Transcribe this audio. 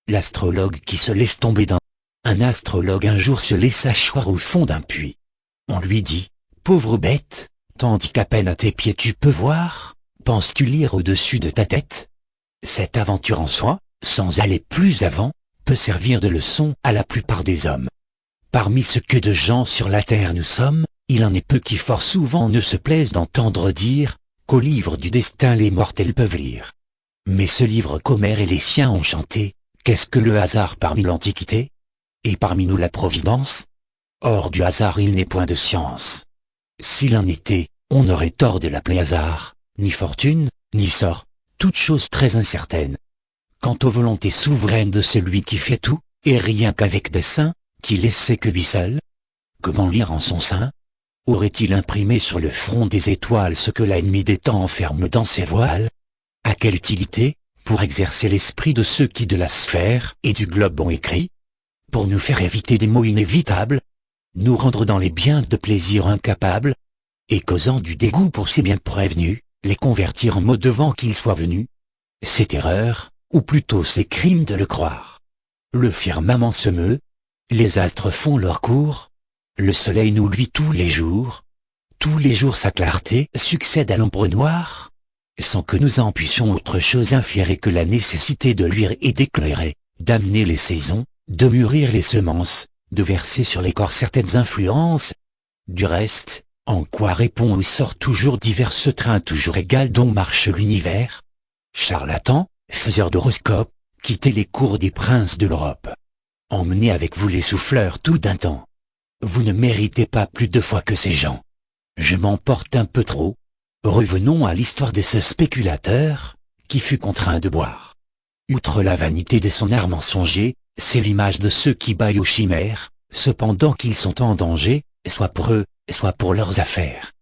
l'astrologue qui se laisse tomber d'un... Un astrologue un jour se laissa choir au fond d'un puits. On lui dit, pauvre bête, tandis qu'à peine à tes pieds tu peux voir, penses-tu lire au-dessus de ta tête? Cette aventure en soi, sans aller plus avant, peut servir de leçon à la plupart des hommes. Parmi ce que de gens sur la terre nous sommes, il en est peu qui fort souvent ne se plaisent d'entendre dire qu'au livre du destin les mortels peuvent lire. Mais ce livre qu'Homère et les siens ont chanté, qu'est-ce que le hasard parmi l'Antiquité? Et parmi nous la Providence? Hors du hasard il n'est point de science. S'il en était, on n'aurait tort de l'appeler hasard, ni fortune, ni sort, toute chose très incertaine. Quant aux volontés souveraines de celui qui fait tout, et rien qu'avec dessein, qui les sait que lui seul? Comment lire en son sein? Aurait-il imprimé sur le front des étoiles ce que l'ennemi des temps enferme dans ses voiles? À quelle utilité, pour exercer l'esprit de ceux qui de la sphère et du globe ont écrit? Pour nous faire éviter des maux inévitables? Nous rendre dans les biens de plaisir incapables? Et causant du dégoût pour ces biens prévenus, les convertir en maux devant qu'ils soient venus? C'est erreur, ou plutôt c'est crime de le croire. Le firmament se meut, les astres font leur cours, le soleil nous luit tous les jours sa clarté succède à l'ombre noire, sans que nous en puissions autre chose inférer que la nécessité de luire et d'éclairer, d'amener les saisons, de mûrir les semences, de verser sur les corps certaines influences. Du reste, en quoi répond ou sort toujours diverses trains toujours égales dont marche l'univers? Charlatans, faiseurs d'horoscopes, quittez les cours des princes de l'Europe. Emmenez avec vous les souffleurs tout d'un temps. Vous ne méritez pas plus de foi que ces gens. Je m'emporte un peu trop. Revenons à l'histoire de ce spéculateur, qui fut contraint de boire. Outre la vanité de son art mensonger, c'est l'image de ceux qui baillent aux chimères, cependant qu'ils sont en danger, soit pour eux, soit pour leurs affaires.